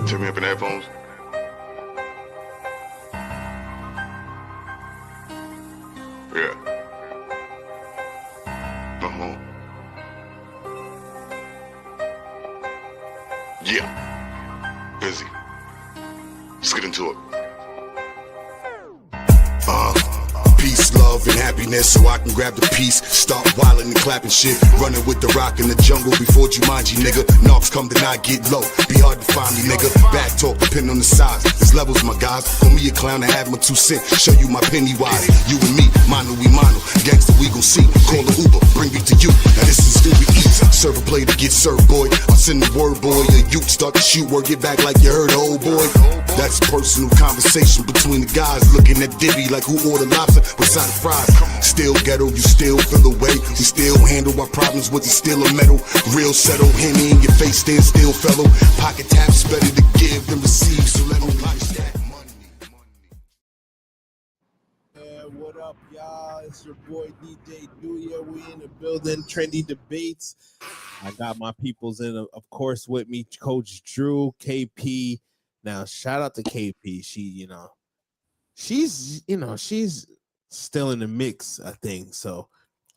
Turn me up in headphones. Yeah. Yeah. Busy. Let's get into it. Peace, love, and happiness, so I can grab the piece. Start wildin' and clapping shit. Running with the rock in the jungle before Jumanji, nigga. Knobs come to not get low. Be hard to find me, nigga. Back talk, depending on the size. There's levels, my guys. Call me a clown and have my 2 cents. Show you my penny wise. You and me, mano, we mono. Gangsta, we gon' see. Call the Uber, bring me to you. Now this is Uber Eats. Serve a play to get served, boy. I'll send the word, boy. The youth start to shoot, word get back like you heard, old boy. That's a personal conversation between the guys. Looking at Divvy like who ordered lobster with side of fries. Still ghetto, you still feel away. We still handle our problems with the steel or metal. Real settle, Henny in your face, stand still, fellow. Pocket taps better to give than receive, so let me life stack money. What up, y'all? It's your boy DJ Duya. We in the building, Trendy Debates. I got my peoples in, of course, with me, Coach Drew, KP. Now, shout out to KP. She's still in the mix, I think. So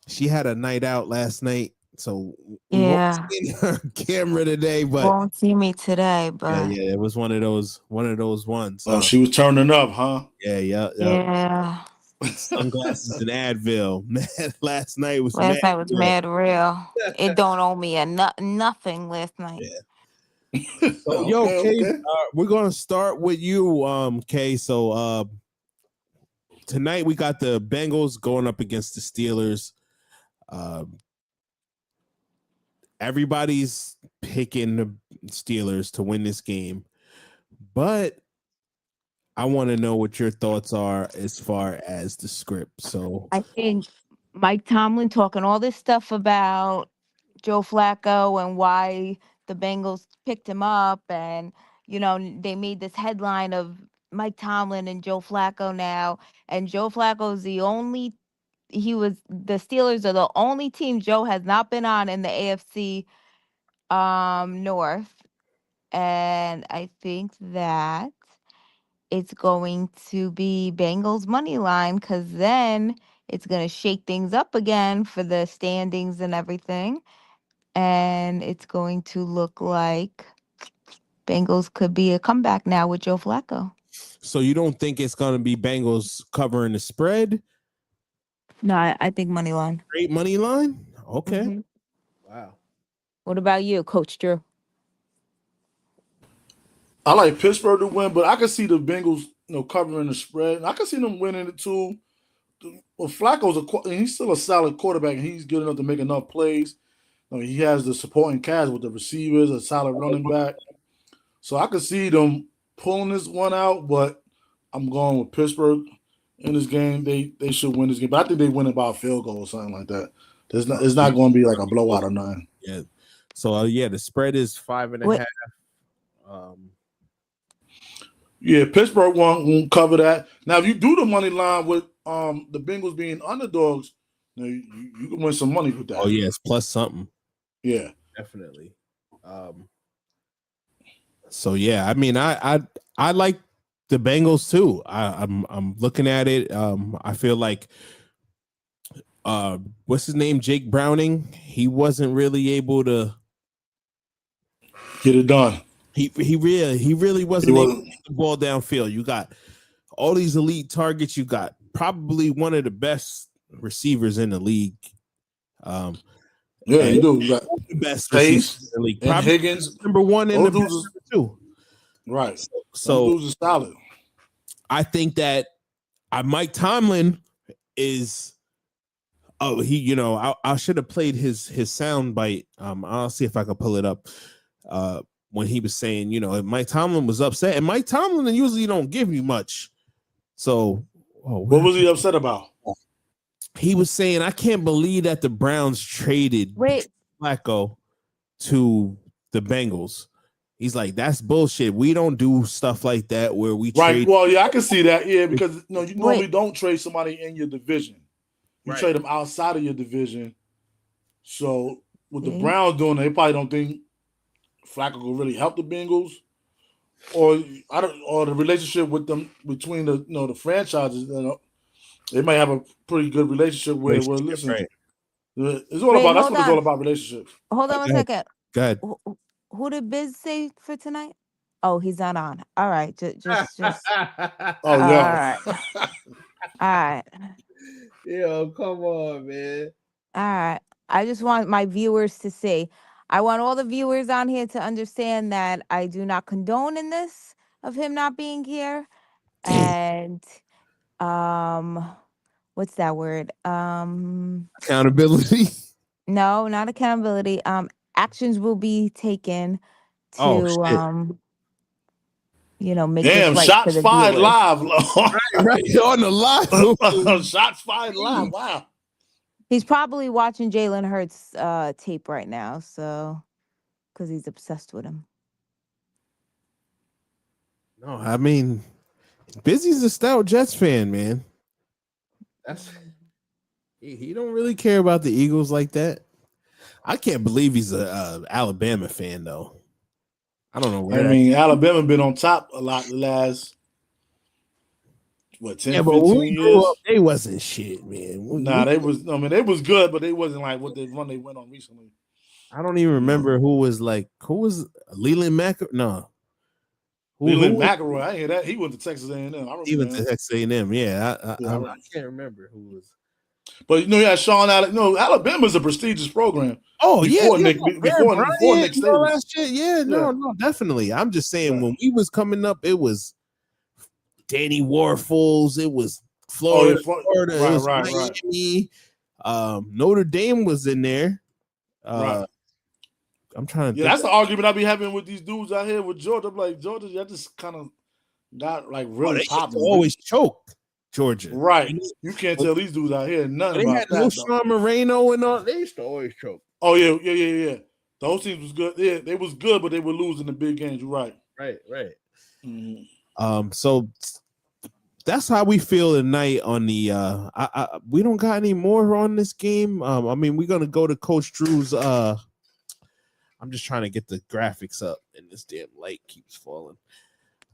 she had a night out last night. So we won't see her camera today, but won't see me today. But yeah, it was one of those ones. Oh, she was turning up, huh? Yeah. Sunglasses and Advil. Man, last night was mad real. It don't owe me nothing last night. Yeah. So, Kay, we're gonna start with you, Kay. So tonight we got the Bengals going up against the Steelers. Everybody's picking the Steelers to win this game, but I want to know what your thoughts are as far as the script. So I think Mike Tomlin talking all this stuff about Joe Flacco and why the Bengals picked him up, and they made this headline of Mike Tomlin and Joe Flacco now, and Joe Flacco's the Steelers are the only team Joe has not been on in the AFC North, and I think that it's going to be Bengals money line, because then it's going to shake things up again for the standings and everything. And it's going to look like Bengals could be a comeback now with Joe Flacco. So you don't think it's going to be Bengals covering the spread? No, I think money line. Great money line? Okay. Mm-hmm. Wow. What about you, Coach Drew? I like Pittsburgh to win, but I can see the Bengals, covering the spread. I can see them winning it too. Well, he's still a solid quarterback, and he's good enough to make enough plays. He has the supporting cast with the receivers, a solid running back. So I can see them pulling this one out, but I'm going with Pittsburgh in this game. They should win this game, but I think they win it by a field goal or something like that. It's not going to be like a blowout or nothing. Yeah. So the spread is 5.5. Pittsburgh won't cover that. Now, if you do the money line with the Bengals being underdogs, you can win some money with that. Oh yes, plus something. Yeah, definitely. So I mean, I like the Bengals too. I'm looking at it. I feel like what's his name, Jake Browning. He wasn't really able to get it done. He really wasn't able to get the ball downfield. You got all these elite targets. You got probably one of the best receivers in the league. You do. You got the best Pace in the league. And Probably Higgins, number one in the best number two. Right. So those are solid. I think that Mike Tomlin is. Oh, I should have played his sound bite. I'll see if I can pull it up. When he was saying, Mike Tomlin was upset, and Mike Tomlin usually don't give you much. So, what was he upset about? He was saying, I can't believe that the Browns traded Flacco to the Bengals. He's like, that's bullshit. We don't do stuff like that where we trade. Well, I can see that. Yeah, because you normally don't trade somebody in your division. You trade them outside of your division. So with the Browns doing it, they probably don't think Flacco will really help the Bengals. or the relationship with them between the franchises. They might have a pretty good relationship where listen, right. it's all Wait, about. That's hold what it's all on. about. Relationships. Hold on one second. Go ahead. Who did Biz say for tonight? Oh, he's not on. All right, just. Oh All yeah. right, all right, Yo, come on, man. all right. I just want my viewers to see. I want all the viewers on here to understand that I do not condone in this of him not being here. And what's that word? Accountability. No, not accountability. Actions will be taken Oh to shit! make this Damn, right for shots the fired viewers. live. Right on the live. Shots fired live. Wow. He's probably watching Jalen Hurts tape right now, so because he's obsessed with him. No, I mean, Busy's a stout Jets fan, man. That's he don't really care about the Eagles like that. I can't believe he's a Alabama fan though. I don't know where. I mean, Alabama been on top a lot the last 10, 15 years. They wasn't shit, man. Nah, they was good, but they wasn't like what they went on recently. I don't even remember who was Leland Mack. No, Leland McElroy. I hear that he went to Texas A&M. He went to Texas A&M. Yeah, I right. can't remember who was. But you had Sean Allen. No, Alabama's a prestigious program. Oh before yeah, Nick Saban. Yeah, no, definitely. I'm just saying when we was coming up, it was Danny Warhols, it was Florida, it was Miami. Notre Dame was in there. Right. I'm trying to. Yeah, that's the argument I be having with these dudes out here with Georgia. I'm like, Georgia, y'all just kind of not like really popping. Always choked Georgia. Right. You can't tell these dudes out here nothing about that. They had Sean Moreno and all. They used to always choke. Oh yeah. Those teams was good. Yeah, they was good, but they were losing the big games. You're right. Right. Mm-hmm. So that's how we feel tonight on the. We don't got any more on this game. I mean, we're gonna go to Coach Drew's. I'm just trying to get the graphics up, and this damn light keeps falling.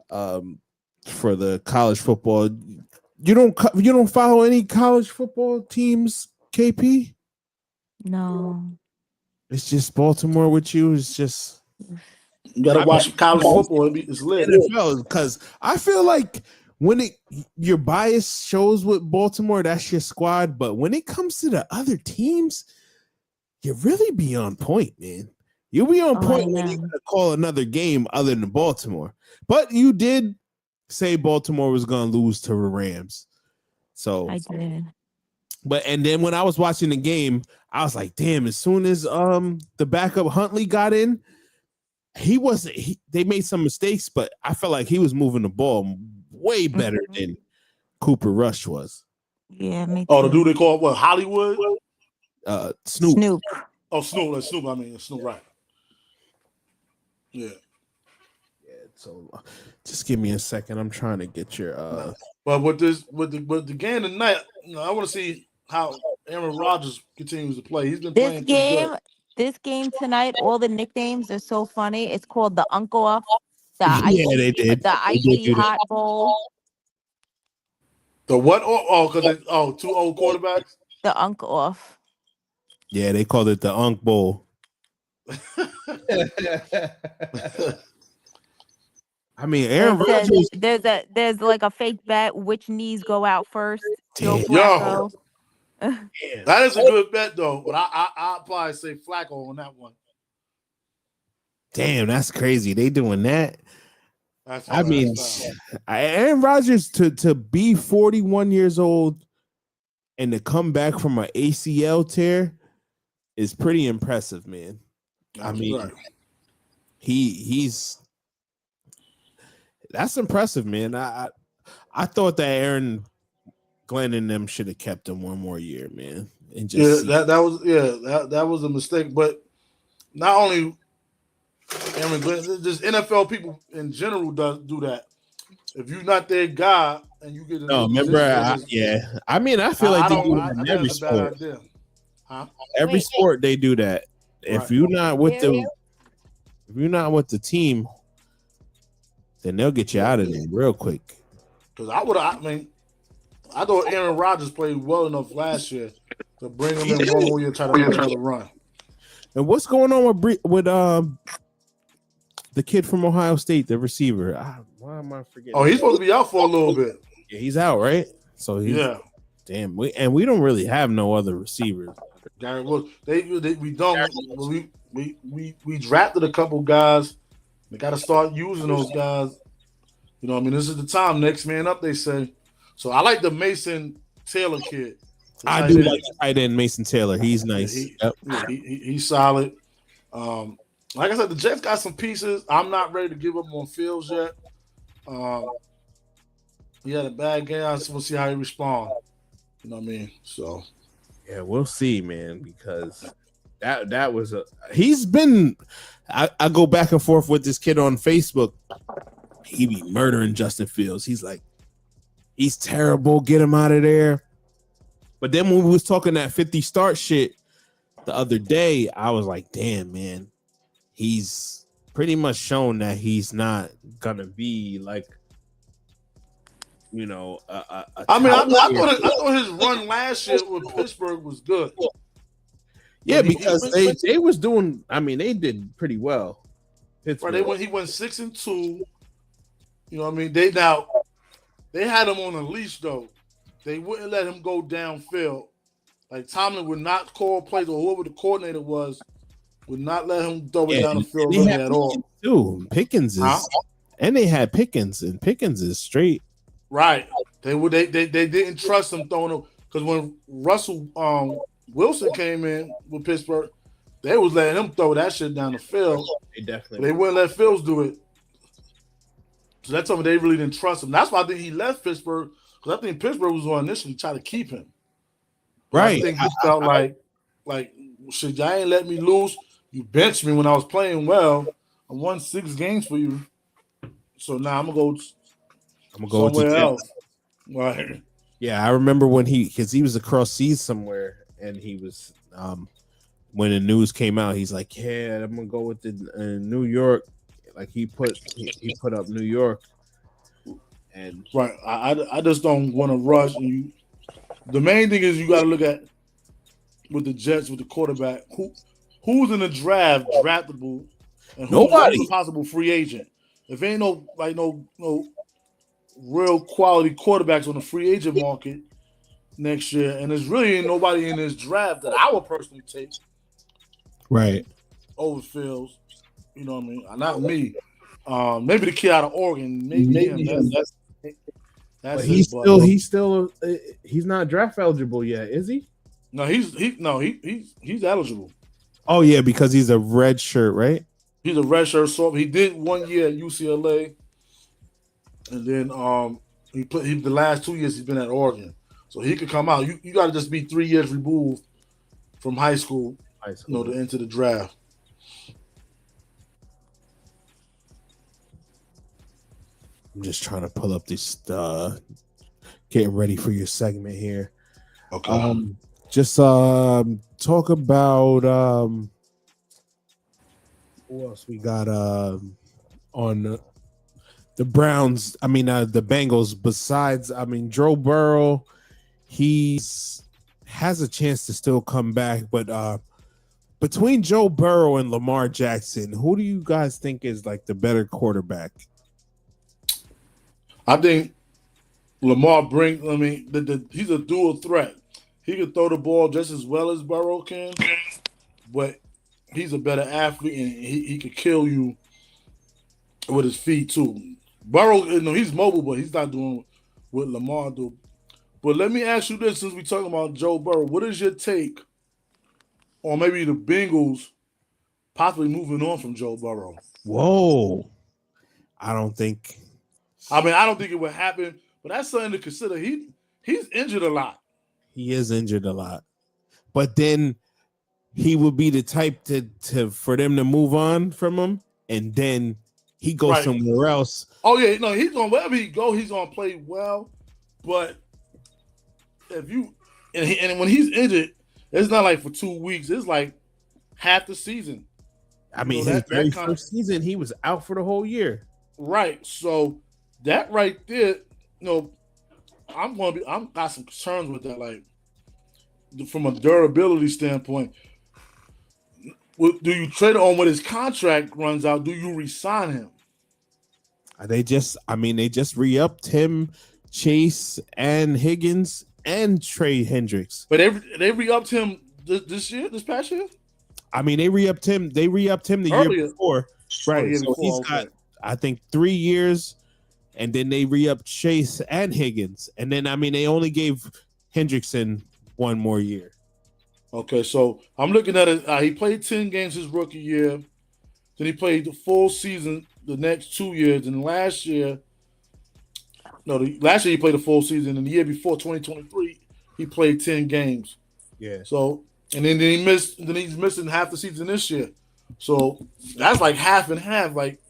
For the college football, you don't follow any college football teams, KP? No. It's just Baltimore with you. It's just you gotta watch college football. It's lit. Because I feel like when your bias shows with Baltimore, that's your squad. But when it comes to the other teams, you really be on point, man. You'll be on point when you're gonna call another game other than Baltimore. But you did say Baltimore was gonna lose to the Rams. So I did. And then when I was watching the game, I was like, damn, as soon as the backup Huntley got in, they made some mistakes, but I felt like he was moving the ball way better than Cooper Rush was. Yeah, me too. Oh, the dude they call what, Hollywood? Snoop. Oh, Snoop. That's Snoop. I mean, Snoop, right. Yeah. So just give me a second. I'm trying to get your But with the game tonight, I want to see how Aaron Rodgers continues to play. He's been playing good. This game tonight, all the nicknames are so funny. It's called the Uncle Off. They did. The icy hot bowl. The what? Because two old quarterbacks. The Uncle Off. Yeah, they called it the Unk Bowl. I mean, Aaron Rodgers. There's like a fake bet. Which knees go out first? Yo, that is a good bet though. But I'll probably say Flacco on that one. Damn, that's crazy. They doing that. I mean, Aaron Rodgers to be 41 years old and to come back from an ACL tear is pretty impressive, man. I mean, he's that's impressive, man. I thought that Aaron Glenn and them should have kept him one more year, man. And just that was a mistake. But not only Aaron Glenn, just NFL people in general do that. If you're not their guy and you get I mean, I feel like they do it in every sport. Every sport they do that. If you're not with the team, then they'll get you out of there real quick. Because I thought Aaron Rodgers played well enough last year to bring him in one more year, try to make another run. And what's going on with the kid from Ohio State, the receiver? Why am I forgetting? Oh, he's supposed to be out for a little bit. Yeah, he's out, right? So damn. We don't really have no other receivers. Gary, we drafted a couple guys. They got to start using those guys. You know, what I mean, this is the time. Next man up, they say. So I like the Mason Taylor kid. I do like tight end Mason Taylor. He's nice. He's solid. Like I said, the Jets got some pieces. I'm not ready to give up on Fields yet. He had a bad game. I just want to see how he responds. You know what I mean? So yeah, we'll see, man. Because that was he's been. I go back and forth with this kid on Facebook. He be murdering Justin Fields. He's like, he's terrible. Get him out of there. But then when we was talking that 50 start shit the other day, I was like, damn, man, he's pretty much shown that he's not gonna be like, you know, I thought his run last year with Pittsburgh was good. Yeah, because they was doing. I mean, they did pretty well. Pittsburgh. Right, he went 6-2. You know what I mean? They had him on a leash though. They wouldn't let him go downfield. Like Tomlin would not call plays, or whoever the coordinator was would not let him throw it down the field really at all. Too. Pickens is, and they had Pickens, and Pickens is straight. Right. They didn't trust him throwing him because when Russell Wilson came in with Pittsburgh, they was letting him throw that shit down the field. They wouldn't let Fields do it. So that's something they really didn't trust him. That's why I think he left Pittsburgh, because I think Pittsburgh was going to initially try to keep him. Right. I think he felt like, shit, y'all ain't let me lose. You benched me when I was playing well. I won 6 games for you. So now I'm going to go somewhere else. Right. Yeah, I remember when because he was across seas somewhere, and he was when the news came out, he's like, yeah, I'm going to go with the New York. Like he put up New York. And right, I just don't want to rush. And the main thing is you got to look at with the Jets, with the quarterback, who's in the draft draftable, and who's a possible free agent. If ain't no real quality quarterbacks on the free agent market next year, and there's really ain't nobody in this draft that I would personally take, right, over Fields. You know what I mean? Not me. Maybe the kid out of Oregon. Maybe him. That's he's not draft eligible yet, is he? No, he's eligible. Oh yeah, because he's a red shirt, right? He's a red shirt. So he did 1 year at UCLA, and then the last 2 years he's been at Oregon, so he could come out. You got to just be 3 years removed from high school. You know, to enter the draft. I'm just trying to pull up this, getting ready for your segment here. Okay. Just talk about who else we got on the Browns. I mean, the Bengals. Besides, I mean, Joe Burrow, has a chance to still come back, but between Joe Burrow and Lamar Jackson, who do you guys think is like the better quarterback? I think Lamar he's a dual threat. He can throw the ball just as well as Burrow can, but he's a better athlete and he could kill you with his feet too. Burrow, he's mobile, but he's not doing what Lamar do. But let me ask you this, since we're talking about Joe Burrow, what is your take on maybe the Bengals possibly moving on from Joe Burrow? Whoa. I don't think it would happen, but that's something to consider. He's injured a lot. He is injured a lot. But then he would be the type to for them to move on from him, and then he goes somewhere else. Oh yeah, no, wherever he go, he's gonna play well. But if you and when he's injured, it's not like for 2 weeks. It's like half the season. I mean, his very first season, he was out for the whole year. Right. So that right there, I'm got some concerns with that. Like from a durability standpoint, do you trade on when his contract runs out? Do you resign him? They just re-upped him, Chase, and Higgins, and Trey Hendricks. But they re-upped him this past year. I mean, they re-upped him. They re-upped him the Earlier. year before, right? Year So before, he's okay. got, I think, 3 years, and then they re-upped Chase and Higgins, and then they only gave Hendrickson 1 more year. Okay, so I'm looking at it. He played 10 games his rookie year. Then he played the full season the next 2 years. And last year he played the full season. And the year before, 2023, he played 10 games. Yeah. So, and then he's missing half the season this year. So that's like half and half. Like,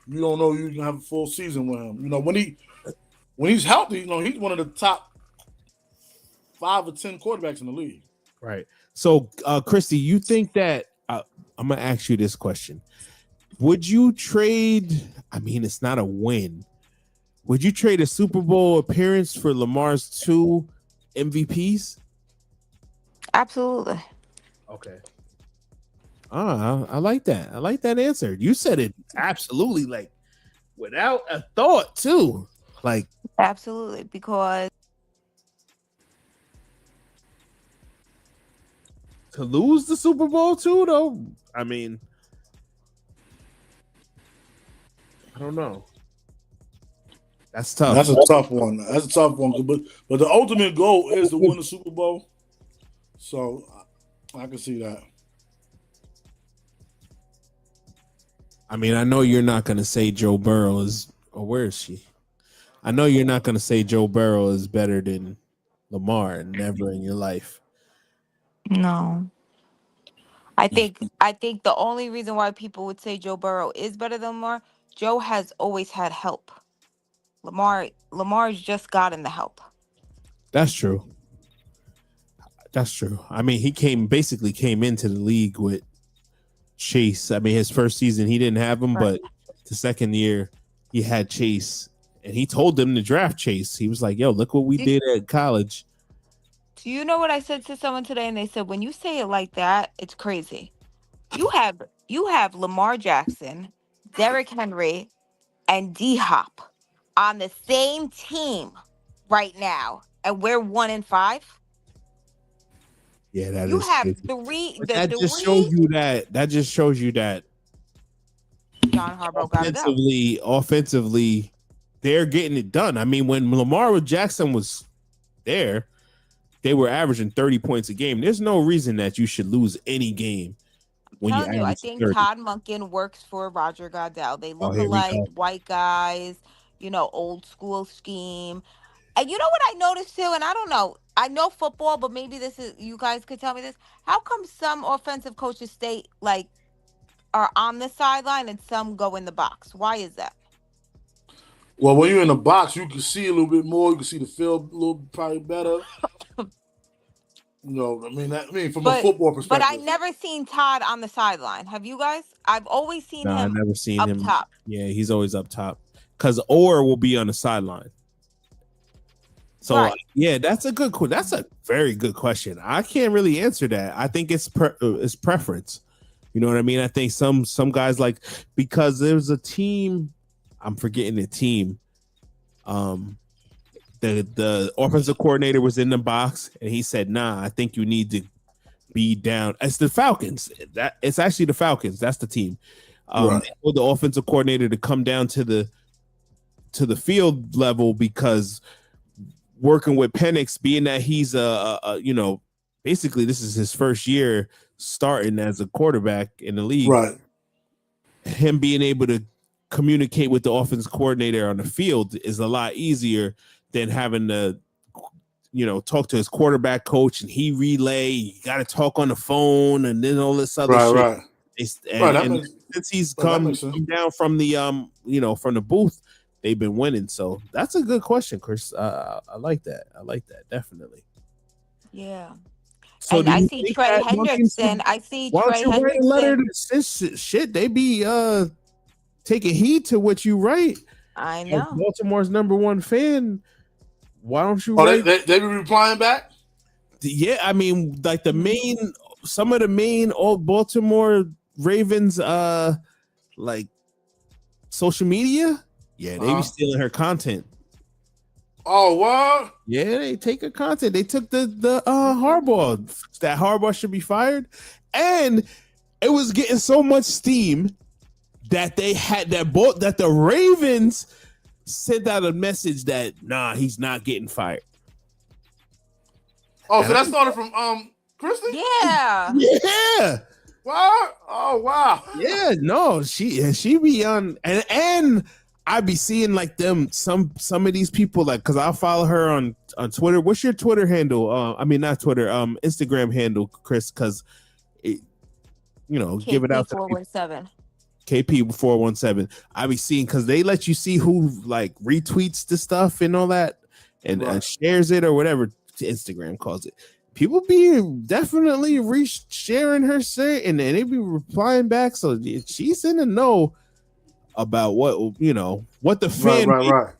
you don't know you can have a full season with him. When he's healthy, he's one of the top 5 or 10 quarterbacks in the league. Right. So, Christy, you think that I'm gonna ask you this question: would you trade? I mean, it's not a win. Would you trade a Super Bowl appearance for Lamar's 2 MVPs? Absolutely. Okay. I like that. I like that answer. You said it absolutely, like without a thought, too. Like absolutely, because to lose the Super Bowl too, though. I mean, I don't know. That's tough. That's a tough one. But the ultimate goal is to win the Super Bowl. So I can see that. I mean, I know you're not going to say Joe Burrow is, or where is she? I know you're not going to say Joe Burrow is better than Lamar. Never in your life. no. I think the only reason why people would say Joe Burrow is better than Lamar, Joe has always had help. Lamar's just gotten the help. That's true. That's true. I mean, he basically came into the league with Chase. I mean, his first season he didn't have him, Right. but the second year he had Chase, and he told them to draft Chase. He was like, "Yo, look what we did at college." Do you know what I said to someone today? And they said, when you say it like that, it's crazy. You have Lamar Jackson, Derrick Henry, and D-Hop on the same team right now, and we're 1-5. Yeah, that You is have crazy. three. But that just shows you that. That just shows you that John Harbaugh got to go. Offensively, they're getting it done. I mean, when Lamar Jackson was there, they were averaging 30 points a game. There's no reason that you should lose any game. When I'm telling you, I average think 30. Todd Monken works for Roger Goodell. They look here we alike, go. white guys, old school scheme. And you know what I noticed too? And I don't know. I know football, but maybe you guys could tell me this. How come some offensive coaches are on the sideline and some go in the box? Why is that? Well, when you're in the box, you can see a little bit more. You can see the field a little probably better. From a football perspective. But I never seen Todd on the sideline. Have you guys? I've always seen him. I've never seen up him top. Yeah, he's always up top because Orr will be on the sideline. So right. Yeah, that's a very good question. I can't really answer that. I think it's preference. You know what I mean? I think some guys because there's a team. I'm forgetting the team. The offensive coordinator was in the box and he said, "Nah, I think you need to be down." It's the Falcons. It's actually the Falcons. That's the team. Right. They told the offensive coordinator to come down to the field level because working with Penix, being that he's basically this is his first year starting as a quarterback in the league. Right. Him being able to communicate with the offense coordinator on the field is a lot easier than having to, talk to his quarterback coach and he relay. You got to talk on the phone and then all this other shit. Right. And since he's come down from the from the booth, they've been winning. So that's a good question, Chris. I like that. Definitely. Yeah. So and I see Trey Hendrickson. I see Trey Hendrickson. Shit, they be taking heed to what you write. I As know. Baltimore's #1 fan, why don't you Oh, write? they be replying back? Yeah, I mean, like some of the main old Baltimore Ravens, like social media. Yeah, they be stealing her content. Oh, what? Yeah, they take her content. They took the Harbaugh. That Harbaugh should be fired, and it was getting so much steam that they had that the Ravens sent out a message that he's not getting fired. Oh, so that started from Kristi? Yeah. Yeah. What? Oh, wow. Yeah, no, she be on and I be seeing like some of these people, like, because I follow her on Twitter. What's your Twitter handle? I mean, not Twitter, Instagram handle, Chris, because give it out to KP417. KP417. I be seeing, because they let you see who like retweets the stuff and all that and shares it or whatever Instagram calls it. People be definitely sharing her say, and they be replying back. So she's in the know about what the fan. Right.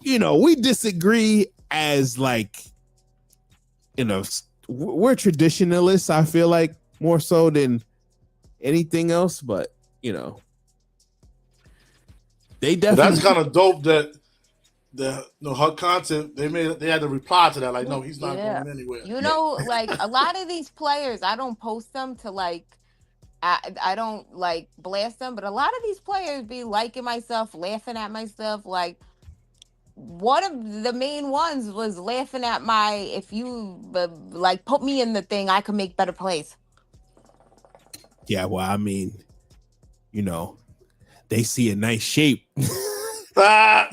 We disagree as like, we're traditionalists. I feel like more so than anything else, but they definitely. That's kind of dope that her content, they had to reply to that, like, no, he's not going anywhere. Like a lot of these players, I don't post them to like, I don't like blast them, but a lot of these players be liking my stuff, laughing at my stuff. Like, one of the main ones was laughing at if you like put me in the thing, I could make better plays. Yeah, well, I mean, they see a nice shape. That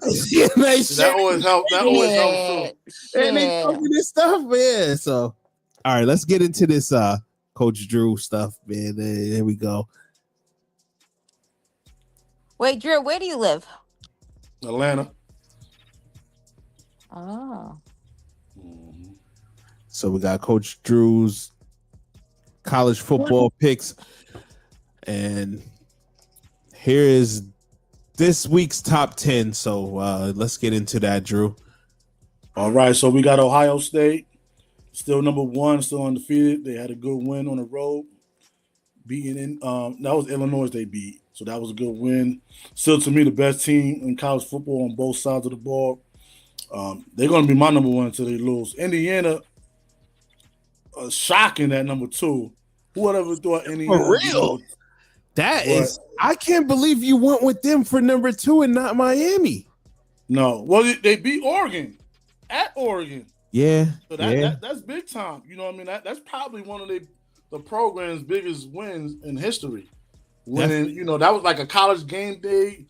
always helps. That always helps too. And they told me this stuff, man. So, all right, let's get into this Coach Drew stuff, man. There we go. Wait, Drew, where do you live? Atlanta. Oh. So we got Coach Drew's college football picks, and here is this week's top 10. So let's get into that, Drew. All right, so we got Ohio State, still #1, still undefeated. They had a good win on the road, beating that was Illinois they beat, so that was a good win. Still, to me, the best team in college football on both sides of the ball. They're going to be my #1 until they lose. Indiana, shocking at #2. Who would ever thought Indiana? For real? I can't believe you went with them for #2 and not Miami. No. Well, they beat Oregon at Oregon. Yeah. So that's big time. You know what I mean? That's probably one of the program's biggest wins in history. Winning, that was like a college game day,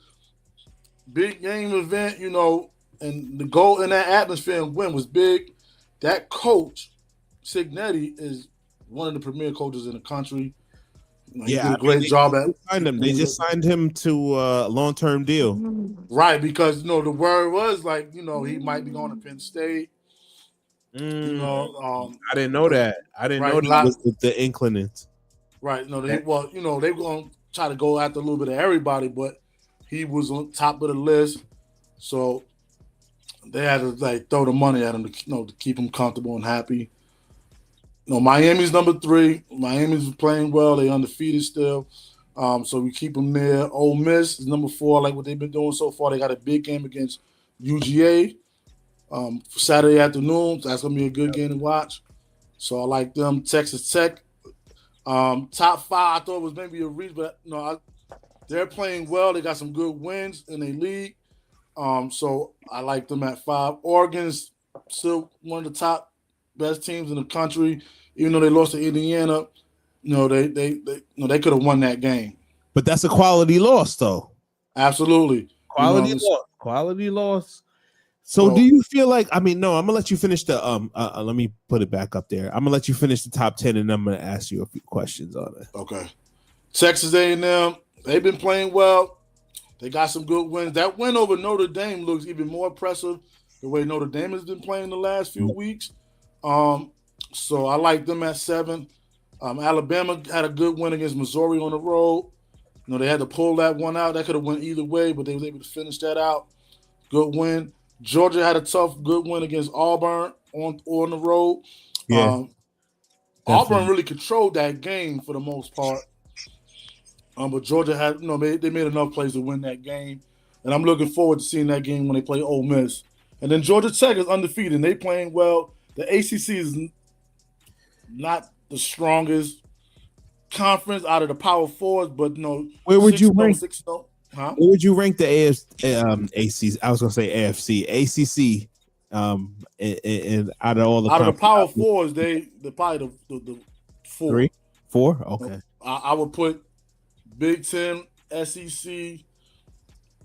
big game event, and the goal in that atmosphere and win was big. That coach, Signetti, is one of the premier coaches in the country. He did a great job at. They just signed him to a long-term deal, right? Because the word was like he might be going to Penn State. I didn't know that. I didn't know that was the inclinants. Right? They were going to try to go after a little bit of everybody, but he was on top of the list, so they had to throw the money at him to keep him comfortable and happy. Miami's #3. Miami's playing well. They undefeated still. So we keep them there. Ole Miss is #4, like what they've been doing so far. They got a big game against UGA Saturday afternoon. That's going to be a good game to watch. So I like them. Texas Tech, top 5, I thought was maybe a reach, but they're playing well. They got some good wins in their league. So I like them at 5. Oregon's still one of the top best teams in the country. Even though they lost to Indiana, they could have won that game. But that's a quality loss, though. Absolutely. Quality loss. So do you feel like, no, I'm gonna let you finish the let me put it back up there. I'm gonna let you finish the top 10 and I'm gonna ask you a few questions on it. Okay. Texas A&M, they've been playing well. They got some good wins. That win over Notre Dame looks even more impressive the way Notre Dame has been playing the last few weeks. So I like them at 7. Alabama had a good win against Missouri on the road. They had to pull that one out. That could have went either way, but they was able to finish that out. Good win. Georgia had a tough, good win against Auburn on the road. Yeah, Auburn really controlled that game for the most part. But Georgia had, they made enough plays to win that game. And I'm looking forward to seeing that game when they play Ole Miss. And then Georgia Tech is undefeated. And they playing well. The ACC is not the strongest conference out of the Power Fours, but where would you rank? 6-0. Huh? Where would you rank the AFC? I was gonna say AFC, ACC. And out of all the Power Fours, they're probably the four. 3, 4. Okay. I would put Big 10, SEC,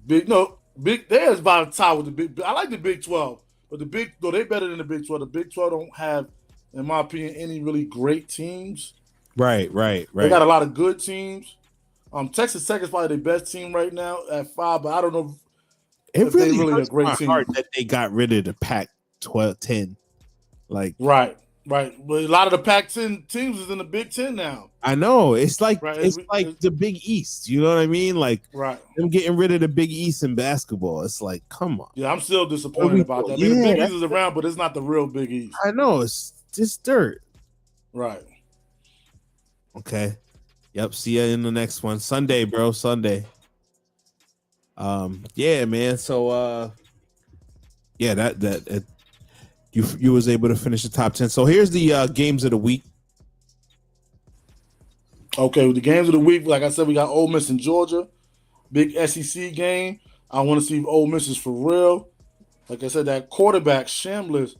There's about a tie with the Big. I like the Big 12, but they're better than the Big 12. The Big 12 don't have, in my opinion, any really great teams. Right. They got a lot of good teams. Texas Tech is probably the best team right now at 5, but I don't know if they really hurts a great my team. heart that they got rid of the Pac-12, 10. Like right. But a lot of the Pac-10 teams is in the Big 10 now. I know it's like it's the Big East. You know what I mean? Like them getting rid of the Big East in basketball. It's like, come on. Yeah, I'm still disappointed about that. I mean, the Big East is around, but it's not the real Big East. I know it's just dirt. Right. Okay. Yep. See you in the next one. Sunday, bro. Sunday. Yeah, man. So yeah, that you was able to finish the top 10. So here's the games of the week. Okay, with the games of the week, like I said, we got Ole Miss and Georgia. Big SEC game. I want to see if Ole Miss is for real. Like I said, that quarterback, Shambliss,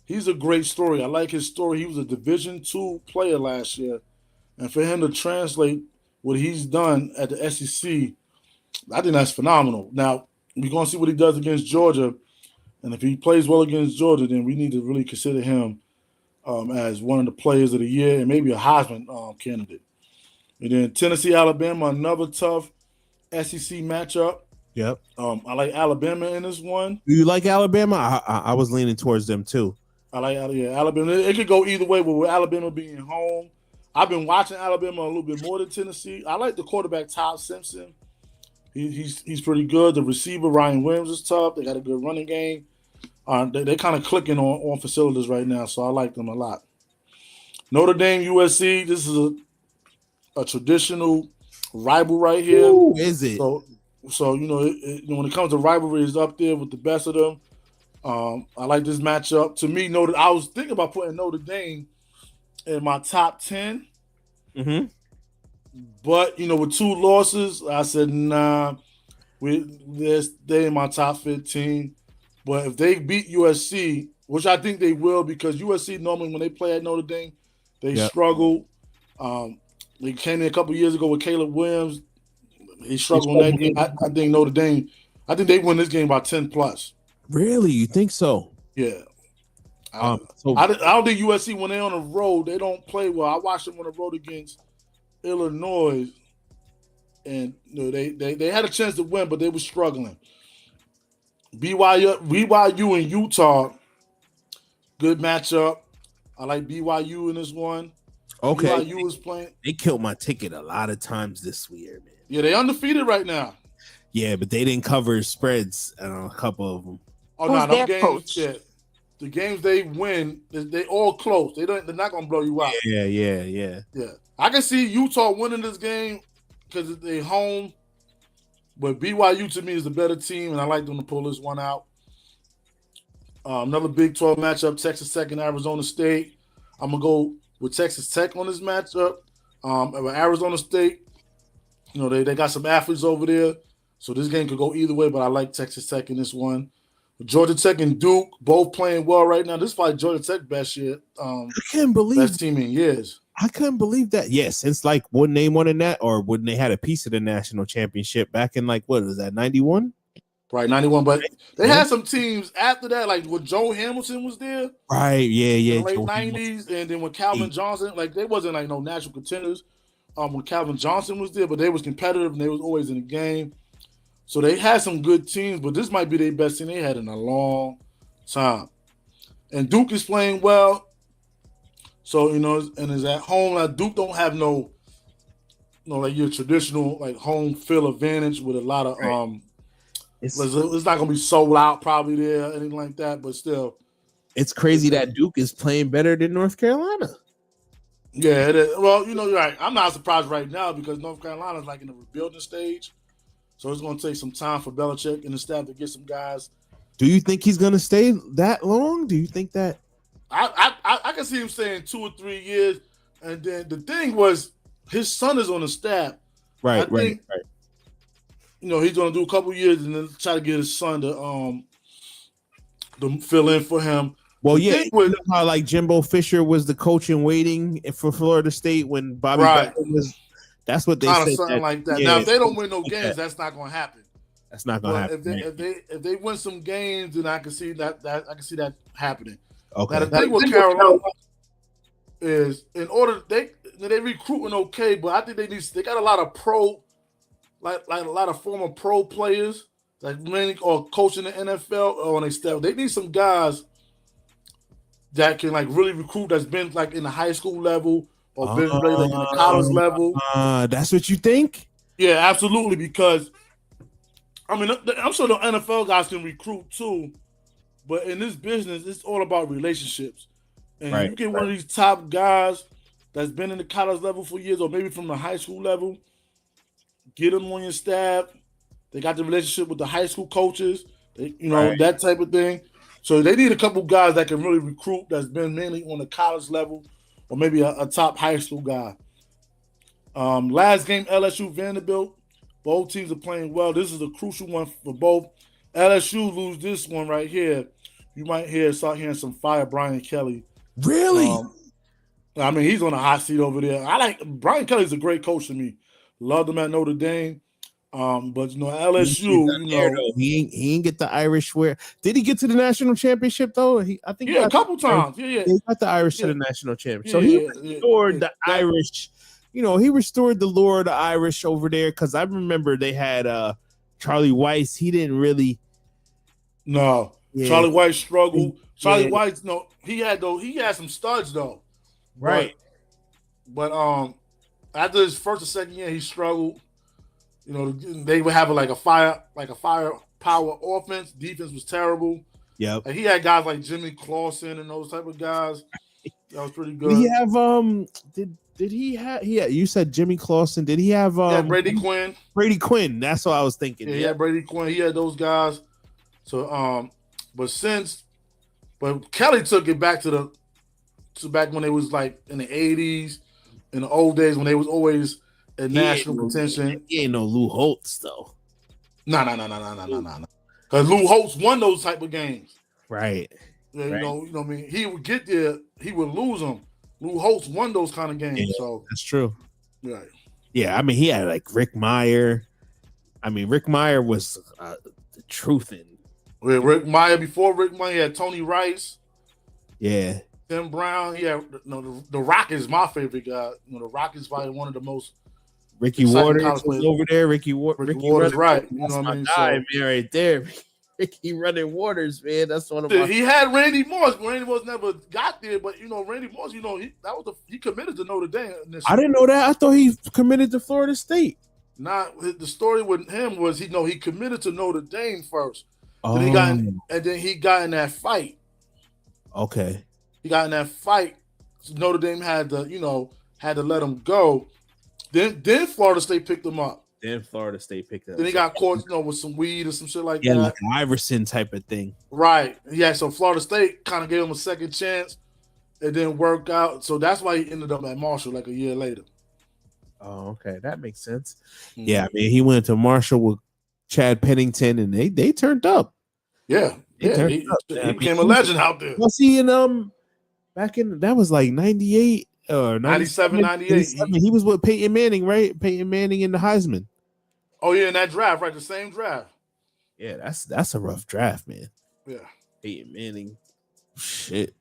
he's a great story. I like his story. He was a Division II player last year. And for him to translate what he's done at the SEC, I think that's phenomenal. Now, we're going to see what he does against Georgia. And if he plays well against Georgia, then we need to really consider him as one of the players of the year and maybe a Heisman candidate. And then Tennessee, Alabama, another tough SEC matchup. Yep. I like Alabama in this one. Do you like Alabama? I was leaning towards them too. I like Alabama. It could go either way, but with Alabama being home, I've been watching Alabama a little bit more than Tennessee. I like the quarterback, Todd Simpson. He's pretty good. The receiver, Ryan Williams, is tough. They got a good running game. They're kind of clicking on facilities right now, so I like them a lot. Notre Dame, USC, this is a traditional rival right here. Ooh, is it? So when it comes to rivalry, it's up there with the best of them. I like this matchup. To me, I was thinking about putting Notre Dame in my top 10. Mm-hmm. But, with 2 losses, I said, nah, they're in my top 15. But if they beat USC, which I think they will, because USC normally when they play at Notre Dame, they struggle. They came in a couple years ago with Caleb Williams. He struggled in that game. I think Notre Dame, I think they win this game by 10 plus. Really? You think so? Yeah. I don't think USC, when they're on the road, they don't play well. I watched them on the road against Illinois, and they had a chance to win, but they were struggling. BYU and Utah, good matchup. I like BYU in this one. Okay. BYU is playing. They killed my ticket a lot of times this year, man. Yeah, they undefeated right now. Yeah, but they didn't cover spreads a couple of them. Oh, no, no games. Yeah, the games they win, they all close. They're not gonna blow you out. Yeah. I can see Utah winning this game because they're home. But BYU to me is the better team, and I like them to pull this one out. Another Big 12 matchup: Texas Tech and Arizona State. I'm gonna go with Texas Tech on this matchup. Arizona State, they got some athletes over there, so this game could go either way. But I like Texas Tech in this one. Georgia Tech and Duke both playing well right now. This is probably Georgia Tech best year. I can't believe best team in years. I couldn't believe that. Yes, since when they won in that, or when they had a piece of the national championship back in what was that, 91? Right, 91. But they had some teams after that, like when Joe Hamilton was there. Right, yeah. In the late 90s, and then when Calvin Johnson, they wasn't no national contenders when Calvin Johnson was there, but they was competitive and they was always in the game. So they had some good teams, but this might be their best team they had in a long time. And Duke is playing well. So, and is at home. Now, Duke don't have no like your traditional like home field advantage with a lot of it's not gonna be sold out probably there, anything like that, but still. It's crazy that Duke is playing better than North Carolina. Yeah, it is. Well, you're right. I'm not surprised right now because North Carolina is like in the rebuilding stage. So it's going to take some time for Belichick and the staff to get some guys. Do you think he's going to stay that long? Do you think that? I can see him staying 2 or 3 years. And then the thing was, his son is on the staff. Right. He's going to do a couple years and then try to get his son to fill in for him. Well, you know how like Jimbo Fisher was the coach in waiting for Florida State when Bobby Bowden was. That's what they said. Something like that. Yeah, now, if they don't win no games, that's not going to happen. That's not going to happen. If they win some games, then I can see that happening. Okay. Now the thing with Carolina is, in order they recruiting okay, but I think they got a lot of like a lot of former pro players, like mainly or coaching the NFL or on their staff. They need some guys that can like really recruit. That's been like in the high school level. Or been played like in the college level. That's what you think? Yeah, absolutely. Because I mean, I'm sure the NFL guys can recruit too, but in this business, it's all about relationships. And you get one of these top guys that's been in the college level for years, or maybe from the high school level. Get them on your staff. They got the relationship with the high school coaches. That type of thing. So they need a couple guys that can really recruit. That's been mainly on the college level. Or maybe a top high school guy. Last game, LSU Vanderbilt. Both teams are playing well. This is a crucial one for both. LSU lose this one right here. You might start hearing some fire Brian Kelly. Really? I mean, he's on a hot seat over there. Brian Kelly's a great coach to me. Loved him at Notre Dame. But LSU, he ain't get the Irish where. Did he get to the national championship though? I think a couple times. Yeah. He got the Irish to the national championship. So he restored the Irish. He restored the lore of the Irish over there because I remember they had Charlie Weiss. He didn't really. No, Charlie Weiss struggled. Charlie Weiss, he had some studs though. Right. But after his first or second year, he struggled. They were having like a firepower offense. Defense was terrible. Yeah. Like he had guys like Jimmy Clausen and those type of guys. That was pretty good. Did he have did he have you said Jimmy Clausen. Did he have Brady Quinn? Brady Quinn. That's what I was thinking. Yeah, he had Brady Quinn. He had those guys. So but Kelly took it back to back when they was like in the 80s, in the old days when they was always in national contention. He ain't no Lou Holtz though. No. Because Lou Holtz won those type of games. Right. Yeah, you know what I mean? He would get there, he would lose them. Lou Holtz won those kind of games. Yeah, so that's true. Right. Yeah, I mean, he had like Rick Meyer. I mean, Rick Meyer was the truth in. Rick Meyer, before Rick Meyer, he had Tony Rice. Yeah. Tim Brown. Yeah, the Rock is my favorite guy. The Rock is probably one of the most. Ricky Waters was over there. Ricky Waters, right? That's my guy, man, right there. Ricky running Waters, man. That's one of my. He had Randy Moss. Randy Moss never got there, but Randy Moss, he committed to Notre Dame. I didn't know that. I thought he committed to Florida State. The story with him was he committed to Notre Dame first. Oh. Then he got in that fight. Okay. He got in that fight. So Notre Dame had to let him go. Then Florida State picked him up. Then Florida State picked up. Then he got caught, with some weed or some shit like that. Yeah, like an Iverson type of thing. Right. Yeah, so Florida State kind of gave him a second chance. It didn't work out. So that's why he ended up at Marshall like a year later. Oh, okay. That makes sense. Mm-hmm. Yeah, I mean, he went to Marshall with Chad Pennington, and they turned up. Yeah. He became a legend out there. Was he in back in that was like 98 or 97, 98. He was with Peyton Manning, right? Peyton Manning in the Heisman. Oh yeah, in that draft, right? The same draft. Yeah, that's a rough draft, man. Yeah. Peyton Manning. Shit.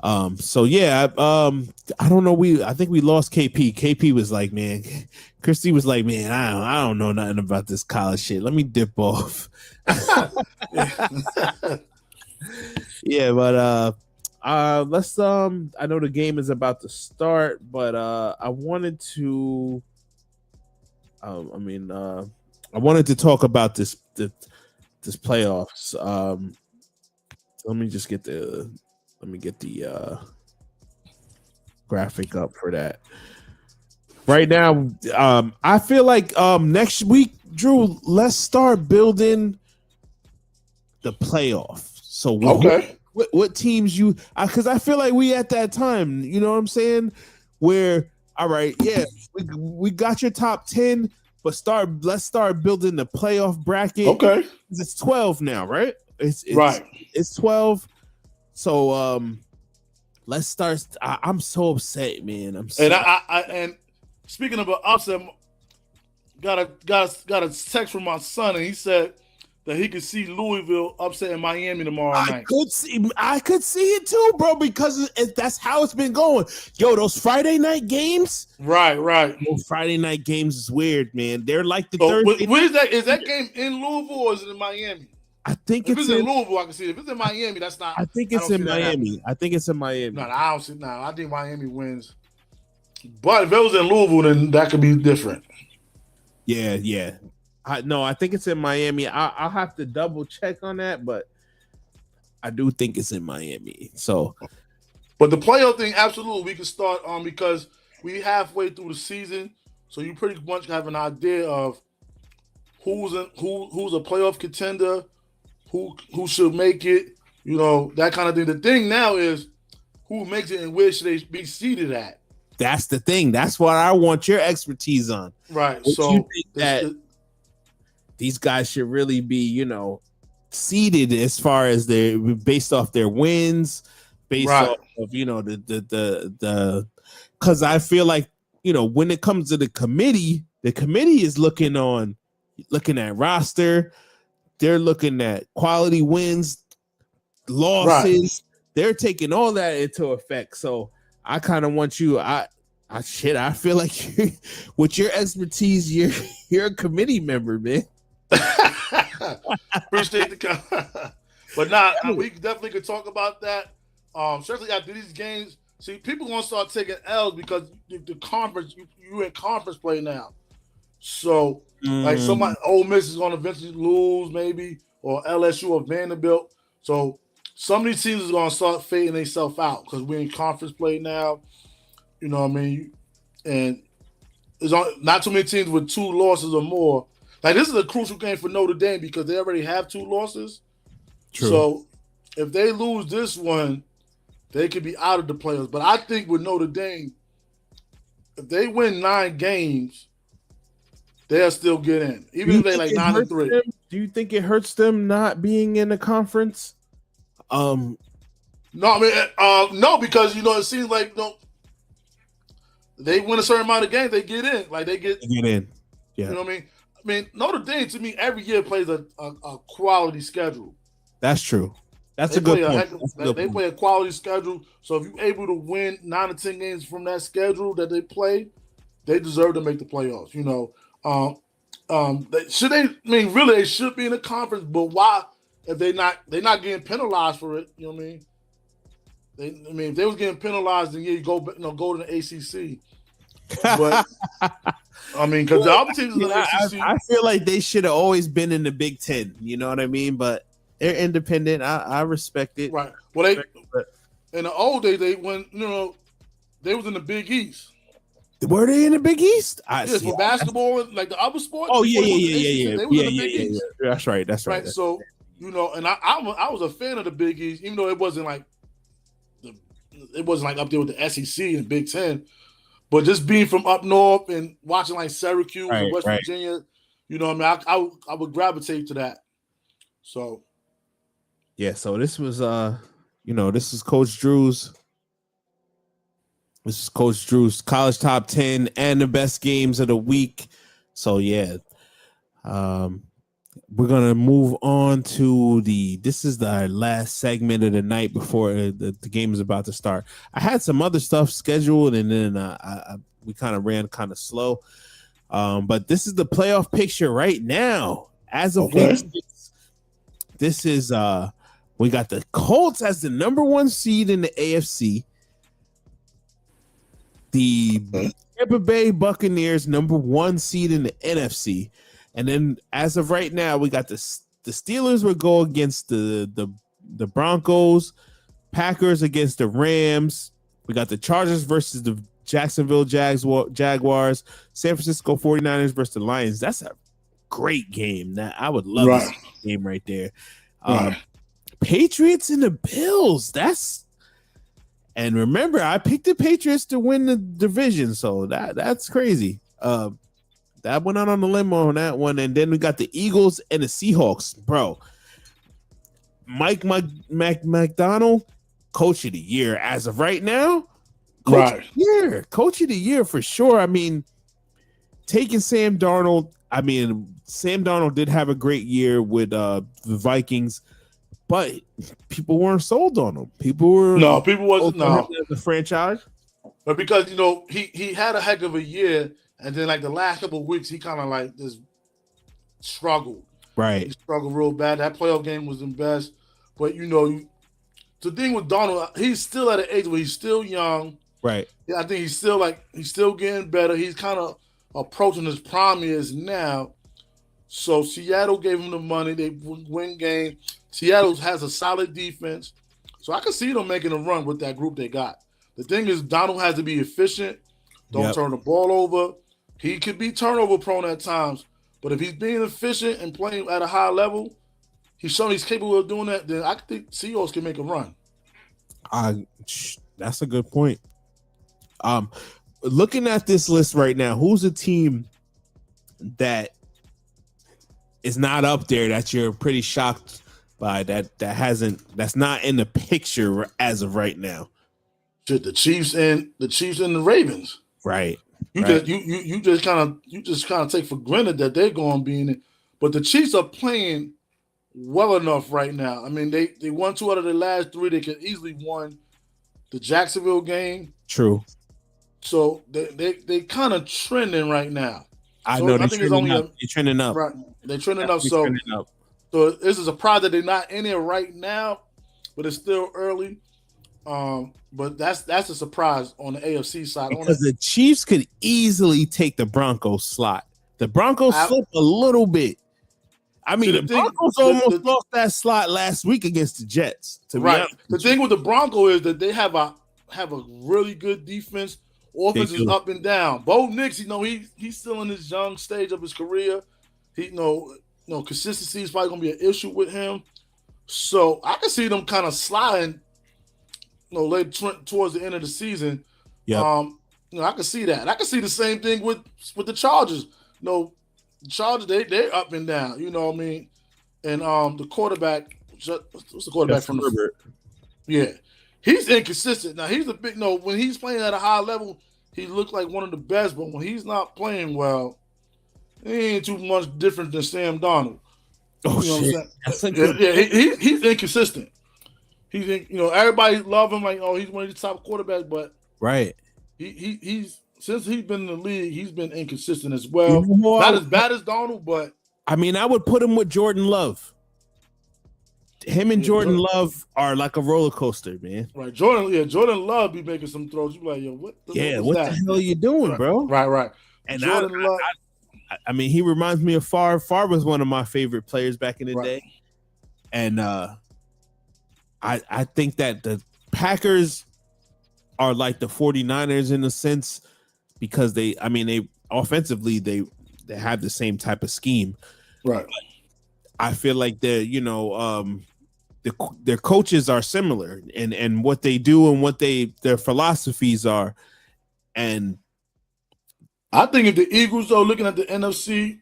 So yeah, I don't know. I think we lost KP. KP was like, man, Christy was like, man, I don't know nothing about this college shit. Let me dip off. Yeah, but let's I know the game is about to start, but I wanted to I wanted to talk about this playoffs. Let me get the graphic up for that. Right now, I feel like next week, Drew, let's start building the playoff. So what teams you? Because I feel like we at that time, you know what I'm saying? Where all right, yeah, we got your top 10, but let's start building the playoff bracket. Okay, it's 12 now, right? It's right. It's 12. So let's start. I'm so upset, man. And speaking of an upset, got a text from my son, and he said that he could see Louisville upset in Miami tomorrow night. I could see it too, bro, because that's how it's been going. Yo, those Friday night games. Right. Those Friday night games is weird, man. They're like the Thursday. Where is that? Is that game in Louisville or is it in Miami? I think if it's in Louisville, I can see it. If it's in Miami, that's not. I think it's in Miami. I think it's in Miami. No, I don't see. No, I think Miami wins. But if it was in Louisville, then that could be different. Yeah. I think it's in Miami. I'll have to double check on that, but I do think it's in Miami. So, but the playoff thing, absolutely, we can start on because we halfway through the season, so you pretty much have an idea of who's a playoff contender, who should make it, you know, that kind of thing. The thing now is who makes it and where should they be seated at. That's the thing. That's what I want your expertise on. Right. What so you think that these guys should really be, you know, seeded as far as based off their wins, based off of, you know, the because I feel like, you know, when it comes to the committee is looking at roster, they're looking at quality wins, losses, they're taking all that into effect. So I kind of want you. I feel like with your expertise, you're a committee member, man. Appreciate the comment. But we definitely could talk about that. Especially after these games. See, people gonna start taking L's because the conference you in conference play now. So like somebody Ole Miss is gonna eventually lose, maybe, or LSU or Vanderbilt. So some of these teams is gonna start fading themselves out because we're in conference play now. You know what I mean? And there's not too many teams with 2 losses or more. Like, this is a crucial game for Notre Dame because they already have 2 losses. True. So if they lose this one, they could be out of the playoffs. But I think with Notre Dame, if they win 9 games, they'll still get in. Even if they like 9-3. Do you think it hurts them not being in the conference? No, I mean, no, because, you know, it seems like, you know, they win a certain amount of games, they get in. Like, they get in. Yeah. You know what I mean? I mean, Notre Dame, to me, every year plays a quality schedule. That's true. That's a good point. They play a quality schedule. So if you're able to win 9 or 10 games from that schedule that they play, they deserve to make the playoffs. You know, really, they should be in the conference. But why? If they're not getting penalized for it, you know what I mean? If they was getting penalized, then you go to the ACC. But I mean, because the other teams in the ACC, I feel like they should have always been in the Big Ten. You know what I mean? But they're independent. I respect it. Right. Well, in the old days, they went. You know, they was in the Big East. Were they in the Big East? Yes, for basketball, like the other sports. Oh yeah. They was in the Big East. That's right. That's right. So you know, and I was a fan of the Big East, even though it wasn't like up there with the SEC and Big Ten. But just being from up north and watching like Syracuse and West Virginia, you know what I mean? I would gravitate to that. So yeah, so this was this is Coach Drew's. This is Coach Drew's college top 10 and the best games of the week. So yeah. We're gonna move on to this is the last segment of the night before the game is about to start. I had some other stuff scheduled, and then we kind of ran kind of slow. But this is the playoff picture right now. As of week 6, this is we got the Colts as the number 1 seed in the AFC. The Tampa Bay Buccaneers, number 1 seed in the NFC. And then as of right now, we got the Steelers will go against the Broncos, Packers against the Rams. We got the Chargers versus the Jacksonville Jaguars, San Francisco 49ers versus the Lions. That's a great game. That I would love to see that game right there. Patriots and the Bills. And remember, I picked the Patriots to win the division, so that's crazy. That went out on the limb on that one. And then we got the Eagles and the Seahawks, bro. Mike McDonald, coach of the year as of right now. Coach of the year for sure. I mean, taking Sam Darnold. I mean, Sam Darnold did have a great year with the Vikings, but people weren't sold on him. People wasn't the franchise. But because he had a heck of a year, and then like the last couple of weeks, he kind of like just struggled. Right, he struggled real bad. That playoff game was the best, but the thing with Donald, he's still at an age where he's still young. Right. Yeah, I think he's still getting better. He's kind of approaching his prime years now. So Seattle gave him the money. They win game. Seattle has a solid defense. So I can see them making a run with that group they got. The thing is, Donald has to be efficient. Don't turn the ball over. He could be turnover prone at times. But if he's being efficient and playing at a high level, he's shown he's capable of doing that, then I think Seahawks can make a run. That's a good point. Looking at this list right now, who's a team that is not up there that you're pretty shocked by that's not in the picture as of right now? The Chiefs and the Ravens. Right. You just kind of take for granted that they're going to be in it, but the Chiefs are playing well enough right now. I mean, they won 2 out of the last 3. They could easily won the Jacksonville game. True. So they kind of trending right now. I know they're trending up. Right, they're trending up. So this is a surprise that they're not in it right now, but it's still early. But that's a surprise on the AFC side. Because the Chiefs could easily take the Broncos slot. The Broncos slipped a little bit. I mean, the Broncos almost lost that slot last week against the Jets. Right. The thing with the Broncos is that they have a really good defense. Offense is up and down. Bo Nix, he's still in his young stage of his career. Consistency is probably gonna be an issue with him. So I can see them kind of sliding, late towards the end of the season. Yeah. I can see that. I can see the same thing with the Chargers. The Chargers, they're up and down. You know what I mean? And the quarterback, what's the quarterback from the? Yeah. He's inconsistent. Now, he's a big when he's playing at a high level, he looks like one of the best, but when he's not playing well, he ain't too much different than Sam Darnold. Oh, shit. He's inconsistent. Everybody love him, he's one of the top quarterbacks, but right. He's since he's been in the league, he's been inconsistent as well. Not as bad as Darnold, but I mean, I would put him with Jordan Love. Him and Jordan Love are like a roller coaster, man. Right, Jordan Love be making some throws. You be like, yo, what the hell are you doing, bro? Right. And Jordan Love, I mean, he reminds me of Favre. Favre was one of my favorite players back in the day, and I think that the Packers are like the 49ers in a sense because they offensively they have the same type of scheme, right? But I feel like their coaches are similar and what they do and what their philosophies are. And I think if the Eagles, though, looking at the NFC,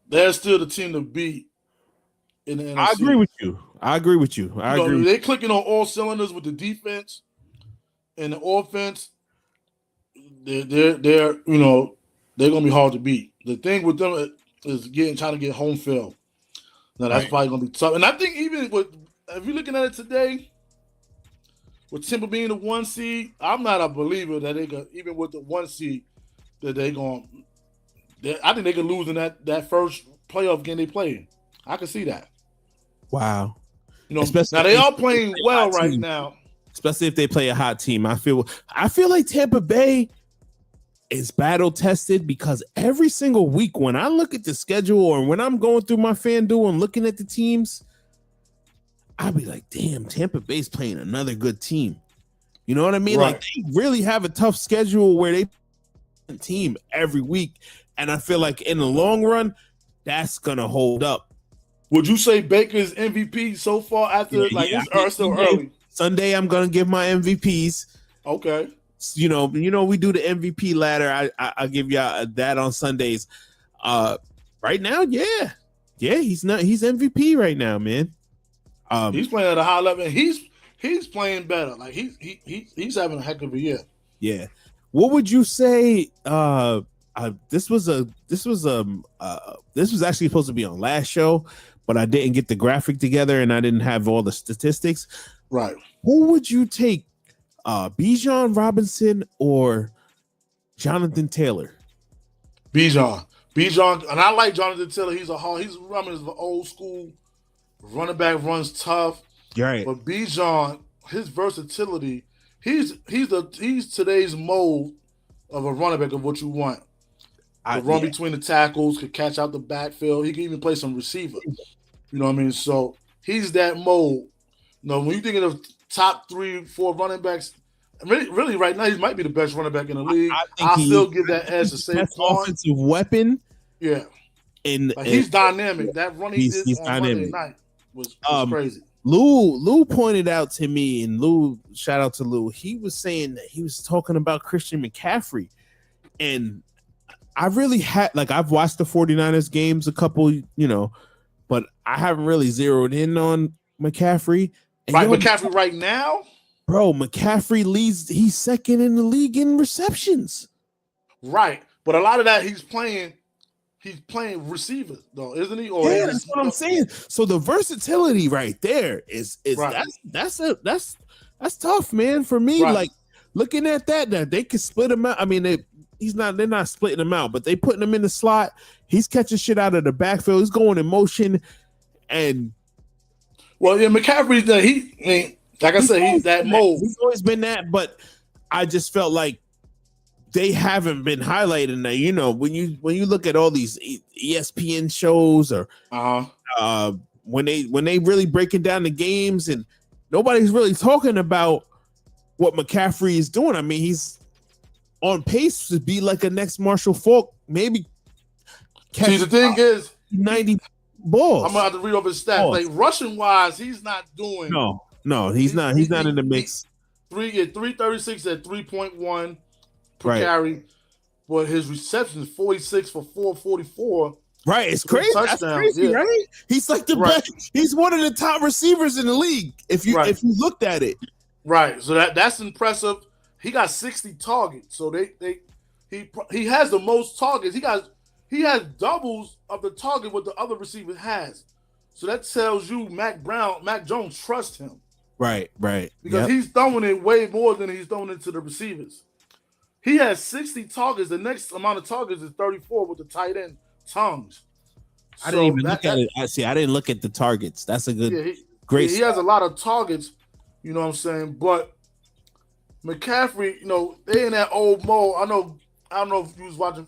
they're still the team to beat in the NFC. I agree with you. They're clicking on all cylinders with the defense and the offense. They're gonna be hard to beat. The thing with them is trying to get home field. Now that's probably gonna be tough. And I think even if you're looking at it today, with Tampa being the 1 seed, I'm not a believer that they could, even with the 1 seed, that I think they could lose in that first playoff game they play. I can see that. Wow. Now they are playing well right now. Especially if they play a hot team. I feel like Tampa Bay is battle tested because every single week when I look at the schedule or when I'm going through my FanDuel and looking at the teams, I'll be like, damn, Tampa Bay's playing another good team. You know what I mean? Right. Like they really have a tough schedule where they team every week. And I feel like in the long run, that's gonna hold up. Would you say Baker's MVP so far after it's still early? Sunday, I'm gonna give my MVPs. Okay. You know, we do the MVP ladder. I'll give y'all that on Sundays. Right now, yeah, he's MVP right now, man. He's playing at a high level. He's playing better. Like he's having a heck of a year. Yeah. What would you say? This was actually supposed to be on last show, but I didn't get the graphic together and I didn't have all the statistics. Right. Who would you take? Bijan Robinson or Jonathan Taylor? Bijan, and I like Jonathan Taylor. He's running as an old school running back, runs tough. Right. But Bijan, his versatility, he's today's mold of a running back of what you want. Run between the tackles, could catch out the backfield. He can even play some receiver. You know what I mean? So he's that mold. You know, when you think of top 3-4 running backs, really right now he might be the best running back in the league. I'll still give that edge to Saquon. Offensive weapon. Yeah. He's dynamic. That run he did on Monday night was crazy. Lou pointed out to me, and Lou, shout out to Lou, he was saying that he was talking about Christian McCaffrey. And I really I've watched the 49ers games a couple, but I haven't really zeroed in on McCaffrey. And McCaffrey right now? Bro, McCaffrey leads, he's second in the league in receptions. Right. But a lot of that he's playing receiver, though, isn't he? Or yeah, that's what I'm saying. So the versatility right there is right. that's tough, man. For me, like looking at that they could split him out. I mean, they're not splitting him out, but they putting him in the slot. He's catching shit out of the backfield. He's going in motion, and McCaffrey's like I said, he's that mold. He's always been that, but I just felt like they haven't been highlighting that. When you look at all these ESPN shows or when they really breaking down the games, and nobody's really talking about what McCaffrey is doing. I mean, he's on pace to be like a next Marshall Faulk, maybe. See, the thing is 90 balls. I'm gonna have to read over his stats. Like rushing wise, he's not doing. No, he's not. He's not in the mix. 336 at 3.1 per carry, but his reception is 46 for 444. Right, it's crazy. That's crazy, right? He's like the best. He's one of the top receivers in the league. If you looked at it, right. So that's impressive. He got 60 targets. So he has the most targets. He has doubles of the target what the other receiver has. So that tells you Mac Jones trusts him. Right. Because he's throwing it way more than he's throwing it to the receivers. He has 60 targets. The next amount of targets is 34 with the tight end Tongues. I didn't even look at it. I didn't look at the targets. That's a good, great. He has a lot of targets. You know what I'm saying? But McCaffrey, they in that old mode. I don't know if you was watching